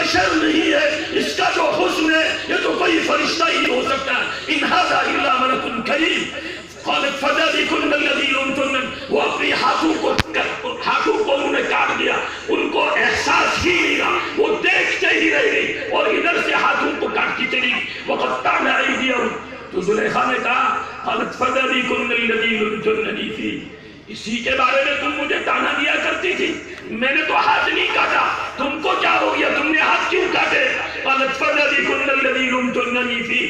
بشر نہیں ہے، اس کا جو حسن ہے یہ تو کوئی فرشتہ ہی ہو سکتا ہے۔ ان ھذا الا ملک کریم۔ قالت فذلکن الذی لمتننی، وہ اپنی ہاتھوں کو انہوں نے کاٹ دیا، ان کو احساس ہی نہیں رہا، وہ دیکھتے ہی رہ گئی اور ادھر سے ہاتھوں کو کاٹتی چلی گئی۔ وقطعن ایدیہم، تو زلیخا نے کہا قالت فذلکن الذی لمتننی فیہ، اسی کے بارے میں تم مجھے تانا دیا کرتی تھی، میں نے تو ہاتھ نہیں کاٹا، تم کو کیا ہو گیا، تم نے ہاتھ کیوں کاٹے؟ قالت فذلکن الذی لمتننی فیہ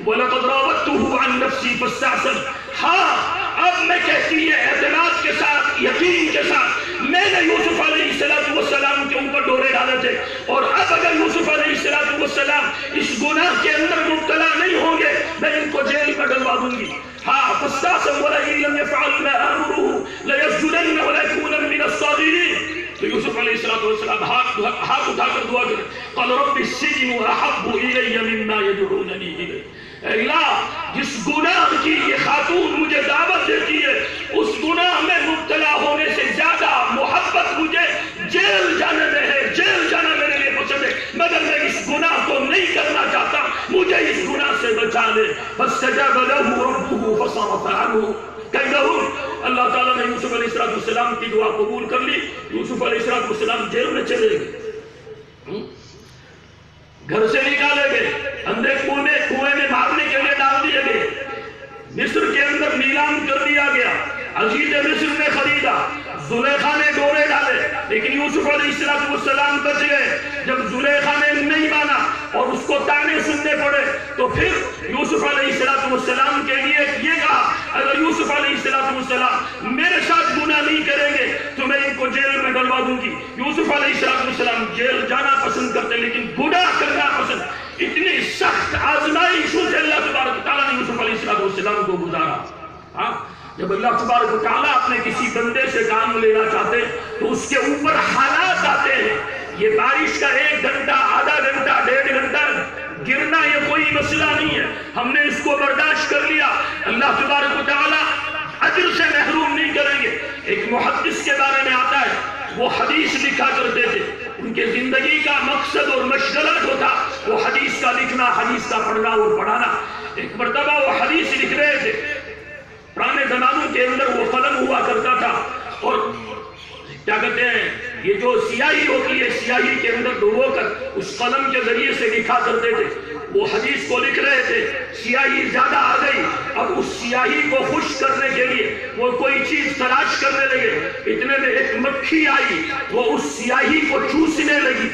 وَلَقَدْ رَاوَدتُّهُ عَن نَفْسِي فَاسْتَعْصَمَ۔ ہاں اب میں کہتی ہے اعتماد کے ساتھ، یقین کے ساتھ، میں نے یوسف علیہ السلام کے اوپر ڈورے ڈالے تھے، اور اب اگر یوسف علیہ السلام اس گناہ کے اندر مبتلا نہیں ہوں گے میں ان کو جیل میں ڈلوا دوں گی۔ ہاں فَاسْتَعْصَمَ وَلَئِن لَمْ يَفْعَلْ مَا آمُرُهُ لَيَسْجُنَنَّ وَلَيَكُونَنَّ مِنَ الصَّاغِرِينَ۔ تو یوسف علیہ السلام ہاتھ اٹھا کر دعا کرے، قال رب السجن احب الی مما یدعوننی الیہ۔ اے اللہ، جس گناہ کی یہ خاتون مجھے دعوت دیتی ہے اس گناہ میں مبتلا ہونے سے زیادہ محبت مجھے جیل جانے میں ہے، جیل جانا میرے لیے پسند ہے، مگر میں اس گناہ کو نہیں کرنا چاہتا، مجھے اس گناہ سے بچا لے۔ فاستجاب له ربه فصرف عنه کیدہم۔ اللہ تعالیٰ نے یوسف علیہ السلام کی دعا قبول کر لی، یوسف علیہ السلام جیل میں چلے گئے، گھر سے نکالے گئے، اندھے کنویں میں مارنے کے لیے ڈال دیے گئے، مصر کے اندر نیلام کر دیا گیا، عزیز مصر نے خریدا، زلیخا نے ڈورے ڈالے، لیکن یوسف علیہ السلام بچ گئے۔ جب زلیخا نے نہیں مانا اور اس کو تانے سننے پڑے تو پھر یوسف علیہ السلام کے لیے یہ کہا اگر یوسف علیہ السلام میرے ساتھ گناہ نہیں کریں گے تو میں ان کو جیل میں ڈلوا دوں گی۔ یوسف علیہ السلام جیل جانا پسند کرتے لیکن گناہ کرنا پسند۔ اتنی سخت آزمائشوں سے اللہ تبارک تعالیٰ نے یوسف علیہ السلام کو گزارا۔ جب اللہ تبارک و تعالیٰ اپنے کسی بندے سے کام لینا چاہتے تو اس کے اوپر حالات آتے ہیں۔ یہ بارش کا 1 گھنٹہ، آدھا گھنٹہ، 1.5 گھنٹہ گرنا یہ کوئی مسئلہ نہیں ہے، ہم نے اس کو برداشت کر لیا، اللہ تبارک و تعالیٰ اجر سے محروم نہیں کریں گے۔ ایک محدث کے بارے میں آتا ہے، وہ حدیث لکھا کرتے تھے، ان کے زندگی کا مقصد اور مشغلہ جو تھا وہ حدیث کا لکھنا، حدیث کا پڑھنا اور پڑھانا۔ ایک مرتبہ وہ حدیث لکھ رہے تھے، پرانے زمانوں کے اندر وہ قلم ہوا کرتا تھا اور کیا کہتے ہیں یہ جو سیاہی ہوتی ہے سیاہی کے اندر ڈبو کر اس قلم کے ذریعے سے لکھا کرتے تھے۔ وہ حدیث کو لکھ رہے تھے، سیاہی زیادہ آ گئی، اب اس سیاہی کو خشک کرنے کے لیے وہ کوئی چیز تلاش کرنے لگے، اتنے میں ایک مکھی آئی، وہ اس سیاہی کو چوسنے لگی۔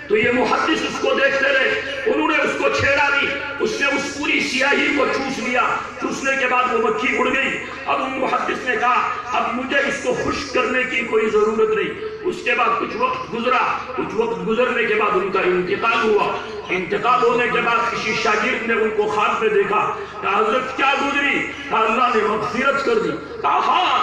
تو یہ محدث اس کو دیکھتے رہے، انہوں نے اس کو چھیڑا نہیں، اس نے اس پوری سیاہی کو چوس لیا، چوسنے کے بعد وہ مکھی اڑ گئی۔ اب ان محدث نے کہا اب مجھے اس کو خشک کرنے کی کوئی ضرورت نہیں۔ اس کے بعد کچھ وقت گزرا، کچھ وقت گزرنے کے بعد ان کا انتقال ہوا۔ انتقال ہونے کے بعد کسی شاگرد نے ان کو خواب میں دیکھا، کہا حضرت کیا گزری؟ کہا اللہ نے مغفرت کر دی۔ کہا ہاں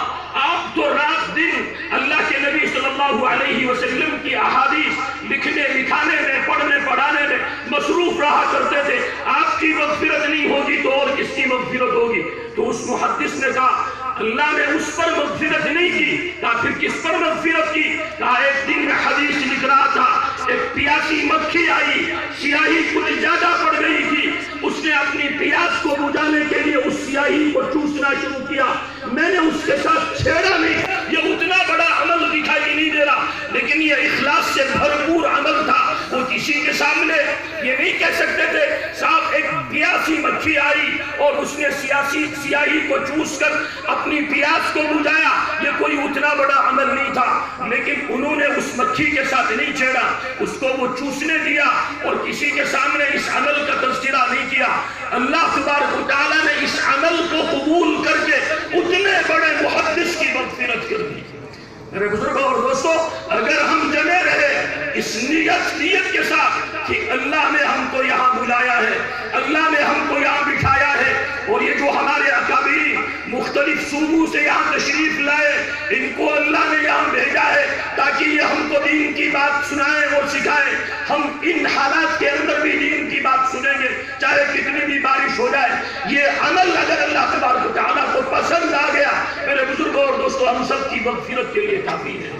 آپ تو رات دن اللہ کے نبی صلی اللہ علیہ وسلم کی احادیث لکھنے لکھانے میں پڑھنے پڑھانے میں مصروف رہا کرتے تھے، آپ کی مغفرت نہیں ہوگی تو اور کس کی مغفرت ہوگی؟ تو اس محدث نے کہا اللہ نے اس پر مغفرت نہیں کی۔ کہا پھر کس پر مغفرت کی؟ کہا ایک دن میں حدیث لکھ رہا تھا، ایک پیاسی مکھی آئی، سیاہی کچھ زیادہ پڑ گئی تھی، اس نے اپنی پیاس کو بجھانے کے لیے اس سیاہی کو چوسنا شروع کیا، میں نے اس کے ساتھ چھیڑا نہیں۔ یہ اتنا بڑا عمل دکھائی نہیں دے رہا لیکن یہ اخلاص سے بھرپور عمل تھا۔ وہ کسی کے سامنے یہ نہیں کہہ سکتے تھے صاحب ایک پیاسی مکھی آئی اور اس نے سیاہی کو چوس کر اپنی پیاس کو بجھایا، یہ کوئی اتنا بڑا عمل نہیں تھا، لیکن انہوں نے اس مکھی کے ساتھ نہیں چھیڑا، اس کو وہ چوسنے دیا اور کسی کے سامنے اس عمل کا تذکرہ نہیں کیا۔ اللہ تبارک و تعالیٰ نے اس عمل کو قبول کر کے اتنے بڑے محدث کی مغفرت کر دی۔ میرے بزرگوں اور دوستوں، اگر ہم جمے رہے اس نیت کے ساتھ کہ اللہ نے ہم کو یہاں بلایا ہے، اللہ نے ہم کو یہاں بٹھایا ہے، اور یہ جو ہمارے اکابرین مختلف صوبوں سے یہاں تشریف لائے ان کو اللہ نے یہاں بھیجا ہے تاکہ یہ ہم کو دین کی بات سنائیں اور سکھائیں، ہم ان حالات کے اندر بھی دین کی بات سنیں گے چاہے کتنی بھی بارش ہو جائے۔ یہ عمل اگر اللہ تبارک و تعالیٰ کو پسند آ گیا میرے بزرگوں اور دوستوں ہم سب کی مغفرت کے لیے کافی ہے۔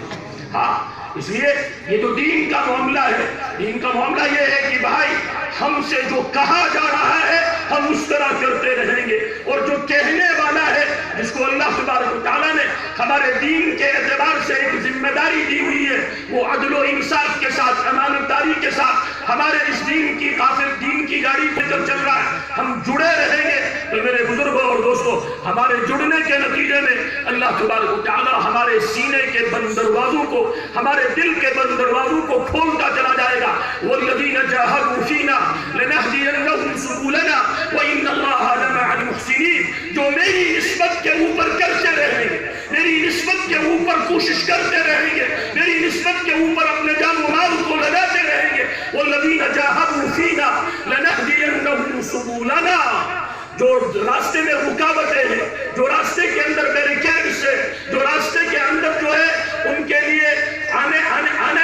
ہاں اس لیے یہ جو دین کا معاملہ ہے، دین کا معاملہ یہ ہے کہ بھائی ہم سے جو کہا جا رہا ہے ہم اس طرح کرتے رہیں گے، اور جو کہنے والا ہے جس کو اللہ تبارک و تعالیٰ نے ہمارے دین کے اعتبار سے ایک ذمہ داری دی ہوئی ہے، وہ عدل و انصاف کے ساتھ، امانت داری کے ساتھ ہمارے اس دین کی قافلے دین کی گاڑی پہ جب چل رہا ہے ہم جڑے رہیں گے، تو میرے بزرگوں اور دوستوں ہمارے جڑنے کے نتیجے میں اللہ تبارک و تعالیٰ ہمارے سینے کے بند دروازوں کو، ہمارے دل کے بند دروازوں کو کھولتا چلا جائے گا۔ وَالَّذِينَ جَاهَدُوا فِينَا لَنَهْدِيَنَّهُمْ سُبُلَنَا وَإِنَّ اللَّهَ لَمَعَ الْمُحْسِنِينَ، جو میری نسبت کے اوپر کرتے رہیں گے، میری نسبت کے اوپر کوشش کرتے رہیں گے، میری نسبت کے اوپر اپنے جان و مال کو لگاتے رہیں گے، وَالَّذِينَ جَاهَدُوا فِينَا لَنَهْدِيَنَّهُمْ سُبُلَنَا، جو راستے میں رکاوٹیں ہیں، جو راستے کے اندر بیریکیڈز ہے، جو راستے کے اندر جو ہے ان کے لیے آنے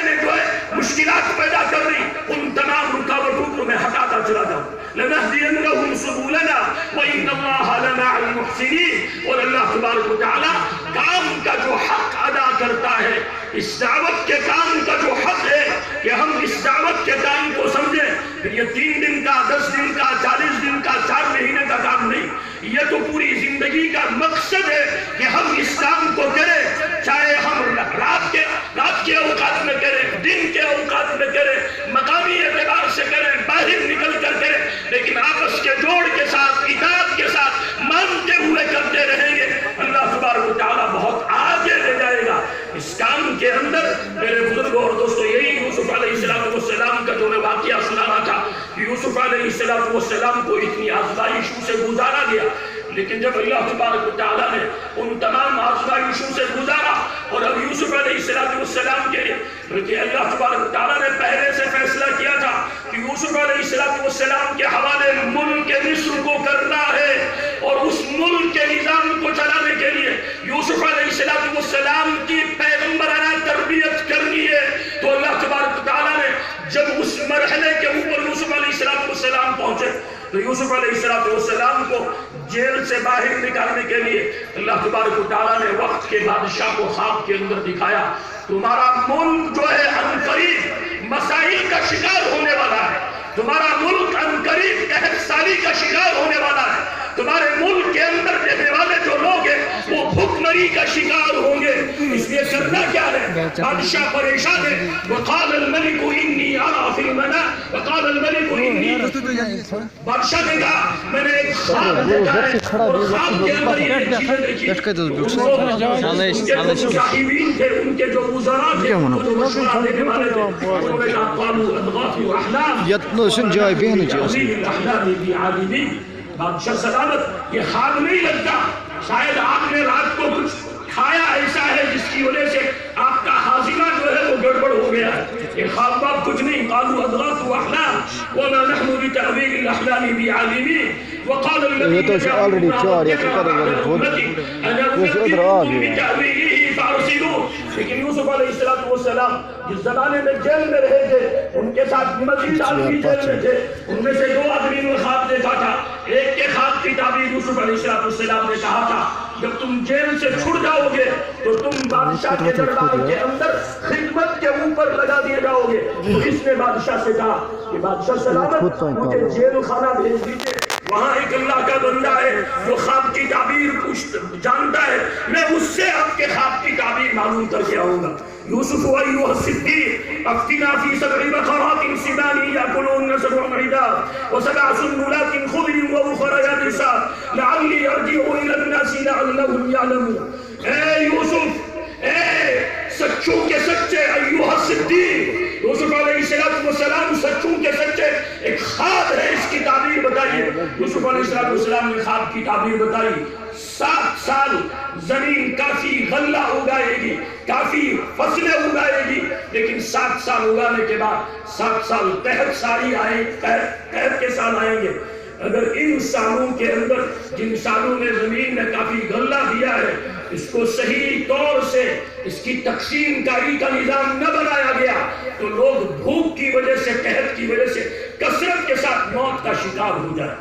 میں جو ہے مشکلات پیدا کر رہی، ان تمام رکاوٹوں کو میں ہٹاتا چلا جاؤں۔ لَنَهْدِيَنَّهُمْ سُبُلَنَا وَإِنَّ اللَّهَ لَمَعَ الْمُحْسِنِينَ، اور اللہ تبارک و تعالیٰ کام کا جو حق ادا کرتا ہے، اس دعوت کے کام کا جو حق ہے کہ ہم اس دعوت کے کام کو سمجھیں، پھر یہ 3 دن کا، 10 دن کا، 40 دن کا، 4 مہینے کا کام نہیں، یہ تو پوری زندگی کا مقصد ہے کہ ہم اس کام کو کریں، چاہے ہم رات کے اوقات میں کریں، دن کے اوقات میں کریں، مقامی اعتبار سے کریں، باہر نکل کر کریں، لیکن آپس کے جوڑ کے ساتھ، اطاعت کے ساتھ مانتے ہوئے کرتے رہیں گے، اللہ تبارک و تعالیٰ بہت آگے لے جائے گا اس کام کے اندر۔ میرے بزرگوں اور دوستوں، یہی یوسف علیہ السلام کا جو میں واقعہ سنا رہا تھا کہ یوسف علیہ السلام کو اتنی آزمائشوں سے گزارا گیا، لیکن جب اللہ تبارک و تعالیٰ نے ان تمام آزمائشوں سے گزارا اور اب یوسف علیہ السلام کے لیے، بلکہ اللہ تبارک و تعالیٰ نے پہلے سے فیصلہ کیا تھا کہ یوسف علیہ السلام کے حوالے ملک مصر کو کرنا ہے، اور اس ملک کے نظام کو چلانے کے لیے یوسف علیہ السلام کی پیغمبرانہ تربیت کرنی ہے، تو اللہ تبارک و تعالیٰ نے جب اس مرحلے کے اوپر یوسف علیہ السلام پہنچے تو یوسف علیہ السلام کو جیل سے باہر نکالنے کے لیے اللہ تبارک و تعالیٰ نے وقت کے بادشاہ کو خواب کے اندر دکھایا، تمہارا ملک جو ہے عنقریب مسائل کا شکار ہونے والا ہے، تمہارا ملک عنقریب قحط سالی کا شکار ہونے والا ہے، تمہارے ملک کے اندر رہنے والے جو لوگ ہیں وہ بھوک مری کا شکار ہوں گے، اس لیے کرنا کیا ہے؟ بادشاہ پریشان ہے، وقال الملک انی ارى فی المنام، وقال الملک انی، بادشاہ نے کہا میں نے ایک خواب دیکھا ہے، اور خواب کے اندر یہ چیزیں دیکھی، ان کے جو صاحبین تھے، ان کے جو وزراء تھے، جو مشورہ دینے والے تھے، انہوں نے کہا قالوا اضغاث احلام تأویل الاحلام بعالمین، بادشاہ سلامت، یہ خواب نہیں لگتا، شاید آپ نے رات کو کچھ کھایا ایسا ہے جس کی وجہ سے آپ کا ہاضمہ جو ہے وہ گڑبڑ ہو گیا ہے، یہ خواب باب کچھ نہیں، قالوا اضغاث احلام وما نحن بتأویل الاحلام بعالمین، وقال الذین كفروا فارسلون، لیکن یوسف علیہ السلام جس زمانے میں جیل میں رہے تھے ان کے ساتھ مزید آدمی جیل میں تھے، ان میں سے 2 آدمی نے خواب دیکھا تھا، ایک کے خواب کی تعبیر یوسف علیہ السلام نے کہا تھا جب تم جیل سے چھڑ جاؤ گے تو تم بادشاہ کے دربار کے اندر خدمت کے اوپر لگا دیے جاؤ گے، تو اس نے بادشاہ سے کہا کہ بادشاہ سلامت مجھے جیل خانہ بھیج دیجیے، وہاں ایک اللہ کا بندہ ہے جو خواب کی تعبیر جانتا ہے، میں اس سے آپ کے خواب کی تعبیر معلوم کر کے آؤں گا۔ یوسف ایھا الصدیق افتنا فی 7 بقرات سمان یاکلون 7 عجاف و7 سنبلات خضر واخر یابسات لعلی ارجع الی الناس لعلهم یعلمون۔ اے یوسف، اے سچوں کے سچے، ایھا الصدیق، یوسف علیہ السلام سچوں کے سچے، ایک خواب ہے اس کی تعبیر بتائیے۔ یوسف علیہ السلام نے خواب کی تعبیر بتائی، 7 سال زمین کافی غلہ اگائے گی، کافی فصلیں اگائے گی، لیکن 7 سال اگانے کے بعد 7 سال قحط ساری آئیں، قحط کے سال آئیں گے۔ اگر ان سالوں کے اندر جن سالوں میں زمین نے کافی غلہ دیا ہے اس کو صحیح طور سے اس کی تقسیم کاری کا نظام نہ بنایا گیا تو لوگ بھوک کی وجہ سے، قحط کی وجہ سے کثرت کے ساتھ موت کا شکار ہو جائے۔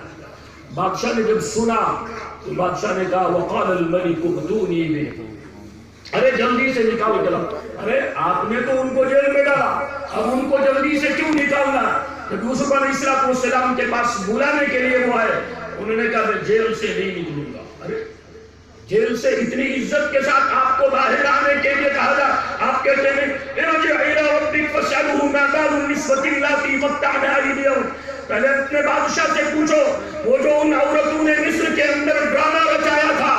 بادشاہ نے جب سنا تو بادشاہ نے کہا وقال الملک ائتونی بہ، ارے جلدی سے نکالو چلا. ارے آپ نے تو ان کو جیل میں ڈالا، اب ان کو جلدی سے کیوں نکالنا؟ تو یوسف علیہ السلام کے پاس بلانے کے لیے وہ آئے. انہوں نے کہا میں جیل سے نہیں نکلوں گا. ارے جیل سے اتنی عزت کے ساتھ آپ کو باہر آنے کے لیے کہا جا، آپ کہتے ہیں ارجع الی ربک فاسألہ ما بال النسوة اللاتي قطعن أيديهن. پہلے اپنے بادشاہ سے پوچھو وہ جو ان عورتوں نے مصر کے اندر ڈرامہ رچایا تھا،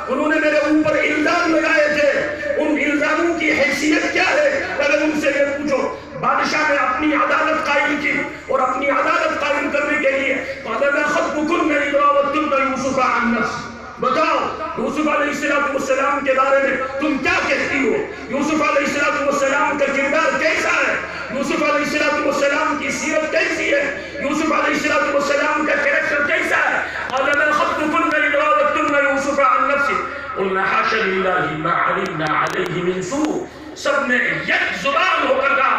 انہوں نے میرے اوپر الزام لگائے تھے، ان الزاموں کی حیثیت کیا ہے؟ پہلے ان سے یہ پوچھو. بادشاہ نے اپنی عدالت قائم کی اور اپنی عدالت قائم کرنے کے لیے قال ما خطبكن إذ راودتن يوسف عن نفسه. بتاؤ یوسف علیہ السلام کے بارے میں تم کیا کہتی ہو؟ یوسف علیہ السلام کا کردار کیسا ہے؟ یوسف علیہ السلام کی سیرت کیسی ہے؟ یوسف علیہ السلام کا کریکٹر کیسا ہے؟ قال ما خطبكن إذ راودتن يوسف عن نفسه قلنا حاشا لله ما علمنا عليه من سوء. سب نے یک زبان ہو کر کہا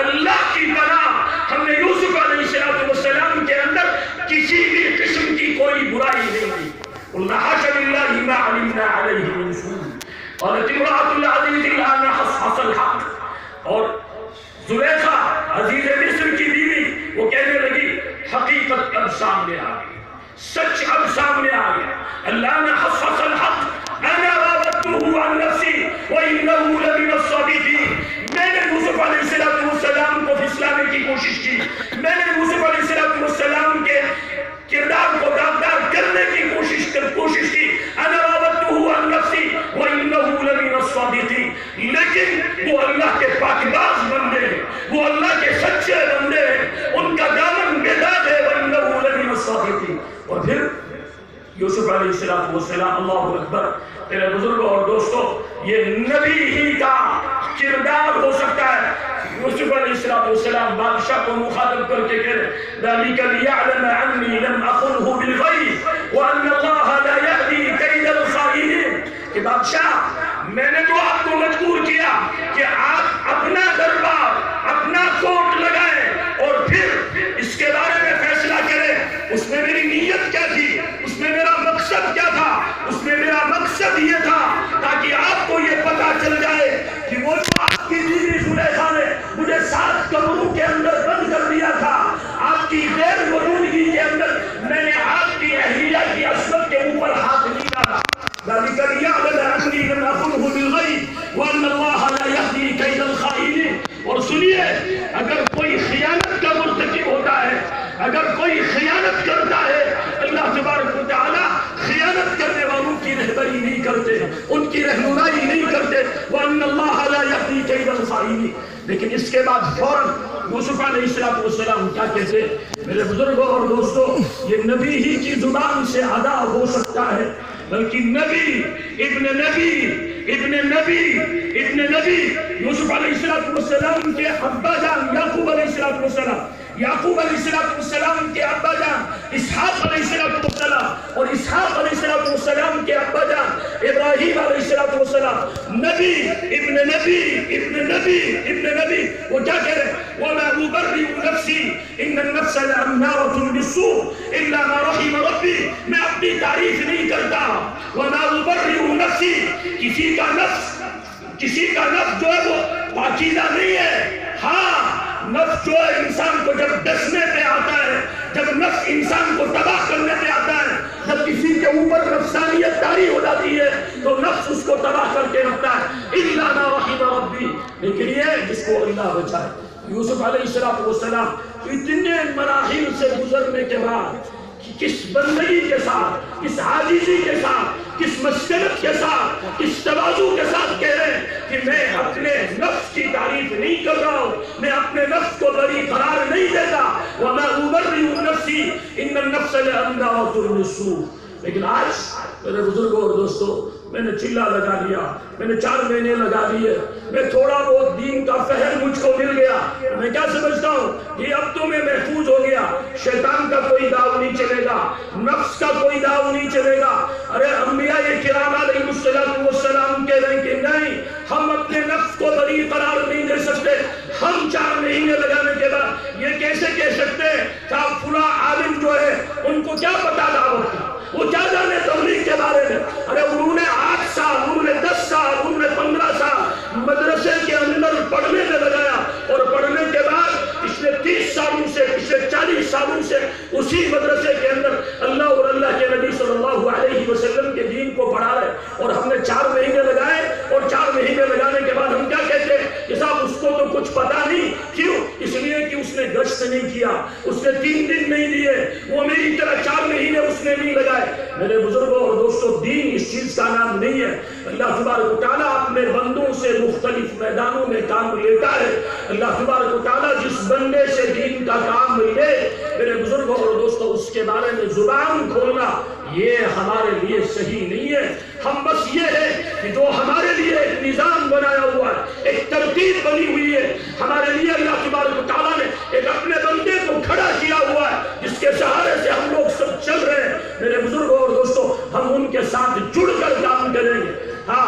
اللہ کی پناہ، ہم نے یوسف علیہ السلام کے اندر کسی بھی قسم کی کوئی برائی نہیں کی. قلنا حاشا لله ما علمنا عليه من سوء. قالت امرأة العزيز الآن حصحص الحق. اور زلیخا عزیز مصر کی بیوی وہ کہنے لگی حقیقت اب سامنے آ گئی، سچ اب سامنے آ گیا. الآن حصحص الحق انا راودته عن نفسي وانه لمن الصادقين. میں نے یوسف علیہ السلام کو پھسلانے کی کوشش کی، میں نے یوسف علیہ السلام کے کردار کو داغدار کرنے کی کوشش کی. انا راودته عن نفسي وانه لمن الصادقين. لیکن وہ اللہ کے پاکباز بندے ہیں، وہ اللہ کے سچے بندے ہیں، ان کا دامن بے داغ ہے. وانه لمن الصادقين. اور پھر یوسف علیہ السلام، اللہ اکبر. میرے بزرگوں اور دوستوں، یہ نبی ہی کا کردار ہو سکتا ہے. یوسف علیہ السلام بادشاہ کو مخاطب کر کے کہہ رہے ذَلِكَ لِيَعْلَمَ عَنِّي لَمْ أَخُنْهُ بِالْغَيْبِ وَأَنَّ اللَّهَ لَا يَهْدِي كَيْدَ الْخَائِنِينَ. کہ بادشاہ میں نے تو آپ کو مجبور کیا کہ آپ اپنا دربار، اپنا کوٹ لگائیں اور پھر اس کے بارے میں فیصلہ کریں. اس میں میری نیت کیا تھی، اس میں میرا مقصد کیا تھا؟ اس میں میرا مقصد یہ تھا تاکہ آپ کو یہ پتا چل جائے کہ وہ جو آپ کی بیوی زلیخا نے مجھے 7 کمروں کے اندر بند کر دیا تھا، آپ کی غیر موجودگی کے اندر میں نے آپ کی اہلیہ کی عصمت کے اوپر ہاتھ نہیں ڈالا. ذَلِكَ لِيَعْلَمَ عَنِّي لَمْ أَخُنْهُ بِالْغَيْبِ وَأَنَّ اللَّهَ لَا يَهْدِي كَيْدَ الْخَائِنِينَ. اور سنیے، اگر کوئی خیانت کا مرتکب ہوتا ہے، اگر کوئی خیانت کرتا ہے، اللہ تبارک و تعالی خیانت کرنے والوں کی رہبری نہیں کرتے، ان کی رہنمائی نہیں کرتے. وَأَنَّ اللَّهَ لَا يَهْدِي كَيْدَ الْخَائِنِينَ. لیکن اس کے بعد فوراً یوسف علیہ السلام کیا کہتے؟ میرے بزرگوں اور دوستوں، یہ نبی ہی کی زبان سے ادا ہو سکتا ہے، بلکہ نبی ابن نبی یوسف علیہ السلام کے ابا جان یعقوب علیہ السلام، یعقوب علیہ السلام کے ابا جان اسحاق علیہ السلام، اور اسحاق علیہ السلام کے ابا جان ابراہیم علیہ السلام. نبی ابن نبی وہ کیا کہہ رہے؟ وَمَا أُبَرِّئُ نَفْسِي إِنَّ النَّفْسَ لَأَمَّارَةٌ بِالسُّوءِ إِلَّا مَا رَحِمَ رَبِّي. میں اپنی تعریف نہیں کرتا. وَمَا أُبَرِّئُ نَفْسِي. کسی کا نفس جو ہے وہ پاکیزہ نہیں ہے. ہاں، نفس جو ہے انسان کو جب ڈسنے پہ آتا ہے، جب نفس انسان کو تباہ کرنے پہ آتا ہے، جب کسی کے اوپر نفسانیت طاری ہو جاتی ہے تو نفس اس کو تباہ کر کے رکھتا ہے. اِلَّا مَا رَحِمَ رَبِّي. لیکن یہ جس کو اللہ بچائے. یوسف علیہ السلام اتنے مراحل سے گزرنے کے بعد کس بندگی کے ساتھ، کس عاجزی کے ساتھ، کس مسکنت کے ساتھ، کس تواضع کے ساتھ کہہ رہے ہیں کہ میں اپنے نفس کی تعریف نہیں کر رہا ہوں، میں اپنے نفس کو بری قرار نہیں دیتا. وَمَا أُبَرِّئُ نَفْسِي إِنَّ النَّفْسَ لَأَمَّارَةٌ بِالسُّوءِ. لیکن آج میرے بزرگوں اور دوستوں، میں نے چلہ لگا لیا، میں نے 4 مہینے لگا لیے، میں تھوڑا بہت دین کا فہم مجھ کو مل گیا، میں کیا سمجھتا ہوں کہ اب تو میں محفوظ ہو گیا، شیطان کا کوئی داؤ نہیں چلے گا، نفس کا کوئی داؤ نہیں چلے گا. ارے انبیاء کرام علیہ السلام کہہ رہے ہیں کہ نہیں، ہم اپنے نفس کو بری قرار نہیں دے سکتے. ہم 4 مہینے لگانے کے بعد یہ کیسے کہہ سکتے ہیں کہ آپ فلاں عالم جو ہے ان کو کیا پتا دعوت کا، وہ کیا جانے تبلیغ کے بارے میں؟ ارے انہوں نے 8 سال، انہوں نے 10 سال، انہوں نے 15 سے اسی مدرسے کے اندر اللہ اور اللہ کے نبی صلی اللہ علیہ وسلم کے دین کو پڑھا رہے، اور ہم نے 4 مہینے لگائے، اور 4 مہینے لگانے کے بعد ہم کیا کہتے ہیں کہ صاحب اس کو تو کچھ پتا نہیں. کیوں؟ اس لیے کہ اس نے گشت نہیں کیا، اس نے 3 دن نہیں دیے، وہ میری طرح 4 مہینے اس نے نہیں لگائے. میرے بزرگوں اور دوستوں، دین اس چیز کا نام نہیں ہے. اللہ تبارک و تعالیٰ اپنے بندوں سے مختلف میدانوں میں کام لیتا ہے. اللہ تبارک و تعالیٰ جس بندے سے دین کا کام لے، میرے بزرگوں اور دوستوں، اس کے بارے میں زبان کھولنا یہ ہمارے لیے صحیح نہیں ہے. ہم بس یہ ہے کہ جو ہمارے لیے ایک نظام بنایا ہوا ہے، ایک ترتیب بنی ہوئی ہے، ہمارے لیے اللہ تبارک و تعالیٰ نے ایک اپنے بندے کو کھڑا کیا ہوا ہے جس کے سہارے سے ہم لوگ سب چل رہے ہیں. میرے بزرگوں اور دوستوں، ہم ان کے ساتھ جڑ کر کام کریں گے. ہاں،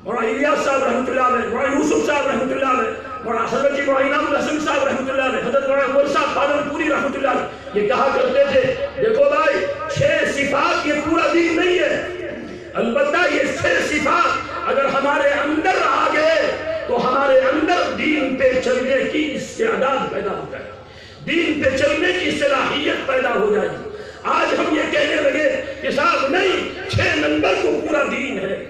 مولانا الیاس صاحب رحمۃ اللہ علیہ، مولانا یوسف صاحب رحمۃ اللہ علیہ، مولانا حضرت جی مولانا انعام الحسن صاحب رحمۃ اللہ علیہ، حضرت مولانا عمر صاحب پالنپوری رحمۃ اللہ علیہ، یہ کہا کرتے تھے دیکھو بھائی 6 صفات یہ پورا دین نہیں ہے، البتہ یہ 6 صفات اگر ہمارے اندر آ گئے تو ہمارے اندر دین پہ چلنے کی استعداد پیدا ہو جائے گی، دین پہ چلنے کی صلاحیت پیدا ہو جائے گی. آج ہم یہ کہنے لگے کہ صاحب نہیں 6 نمبر تو پورا دین ہے،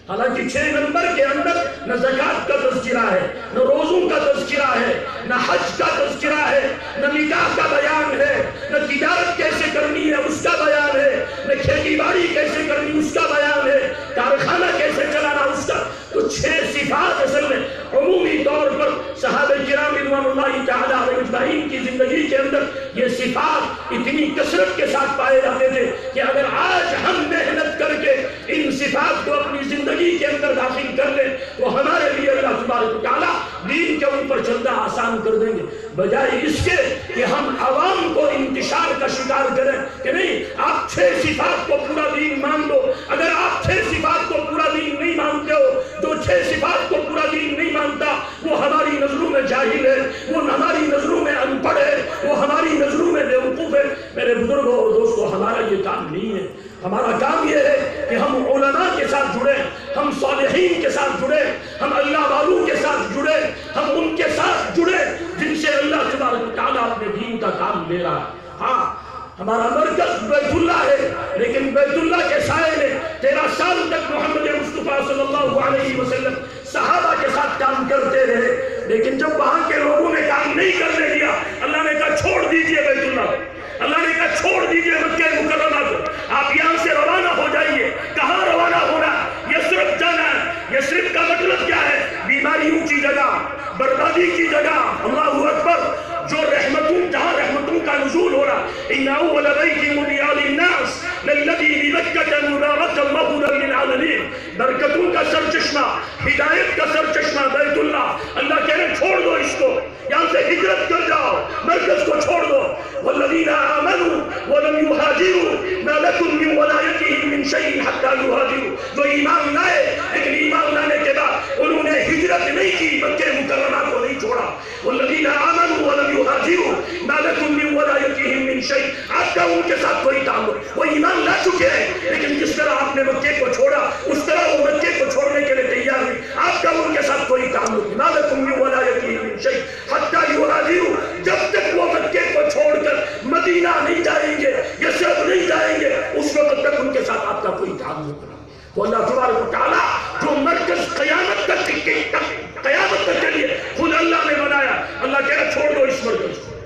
حالانکہ 6 نمبر کے اندر نہ زکوٰۃ کا تذکرہ ہے، نہ روزوں کا تذکرہ ہے، نہ حج کا تذکرہ ہے، نہ نکاح کا بیان ہے، نہ تجارت کیسے کرنی ہے اس کا بیان ہے، نہ کھیتی باڑی کیسے کرنی اس کا بیان ہے، کارخانہ کیسے چلانا اس کا. تو 6 صفات اصل میں عمومی طور پر صحابہ کرام رضوان اللہ تعالی علیہم اجمعین کی زندگی کے اندر یہ صفات اتنی کثرت کے ساتھ پائے جاتے تھے کہ اگر آج ہم محنت کر کے ان صفات کو اپنی زندگی کے اندر داخل کر لیں تو ہمارے لیے اللہ تبارک و تعالیٰ دین کے اوپر چلنا آسان کر دیں گے، بجائے اس کے کہ ہم عوام کو انتشار کا شکار کریں کہ نہیں آپ 6 صفات کو پورا دین مان لو. اگر آپ 6 صفات کو پورا دین نہیں مانتے ہو، جو 6 صفات کو پورا دین نہیں مانتا وہ ہماری نظروں میں جاہل ہے، وہ ہماری نظروں میں ان پڑھ ہے، وہ ہماری نظروں میں بیوقوف ہے. میرے بزرگوں اور دوستوں، ہمارا یہ کام نہیں ہے. ہمارا کام یہ ہے کہ ہم علماء کے ساتھ جڑے، ہم صالحین کے ساتھ جڑے، ہم اللہ والوں کے ساتھ جڑے، ہم ان کے ساتھ جڑے جن سے اللہ تبارک و تعالیٰ اپنے دین کا کام لے رہا ہے. ہاں، ہمارا مرکز بیت اللہ ہے، لیکن بیت اللہ کے سائے میں 13 سال تک محمد مصطفیٰ صلی اللہ علیہ وسلم صحابہ کے ساتھ کام کرتے رہے، لیکن جب وہاں کے لوگوں نے کام نہیں کرنے دیا، اللہ نے کہا چھوڑ دیجئے بیت اللہ، اللہ نے کہا چھوڑ دیجئے مکہ مکرمہ کو، آپ یہاں سے روانہ ہو جائیے. کہاں روانہ ہونا؟ یثرب جانا ہے. یثرب کا مطلب کیا ہے؟ بیماریوں کی جگہ، بربادی کی جگہ. اللہ اکبر. جو رحمتوں، جہاں رحمتوں کا نزول ہو رہا. ان اول بیت وضع للناس للذی ببکۃ مبارکا وہدی للعالمین. برکتوں کا سرچشمہ، ہدایت کا سرچشمہ بیت اللہ. اللہ کہہ رہے چھوڑ دو اس کو، یہاں سے ہجرت کر جاؤ، مرکز کو چھوڑ دو. والذین آمنوا ولم یہاجروا ما لکم من ولایتہم من شیء حتی یہاجروا. جو ایمان لائے لیکن ایمان لانے کے بعد انہوں نے ہجرت نہیں کی، مکہ مکرمہ کو نہیں چھوڑا. والذین آمنوا ولم یہاجروا ما لکم من ولایتہم من شیء. آپ کا ان کے ساتھ کوئی تعلق، وہ ایمان لا چکے ہیں لیکن جس طرح آپ نے مکے کو چھوڑا اس طرح وہ مکے کو چھوڑنے کے لیے تیار نہیں. آپ کا ان کے ساتھ کوئی تعلق نہیں. ما لکم من ولایتہم من شیء حتی یہاجروا. جب تک وہ مکے کو چھوڑ کر مدینہ نہیں جائیں گے، یثرب نہیں جائیں گے، اس وقت تک ان کے ساتھ آپ کا کوئی تعلق نہیں. تو اللہ تبارک و تعالیٰ جو مرکز قیامت تک کے لیے خود اللہ نے بنایا، اللہ کہہ رہا چھوڑ دو اس مرکز کو.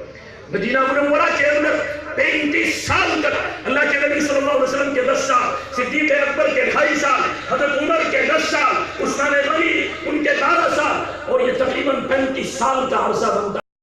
مدینہ منورہ کے اندر 35 سال تک اللہ کے نبی صلی اللہ علیہ وسلم کے 10 سال، صدیق اکبر کے 2.5 سال، حضرت عمر کے 10 سال، عثمان غنی ان کے 12 سال، اور یہ تقریباً 35 سال کا عرصہ بنتا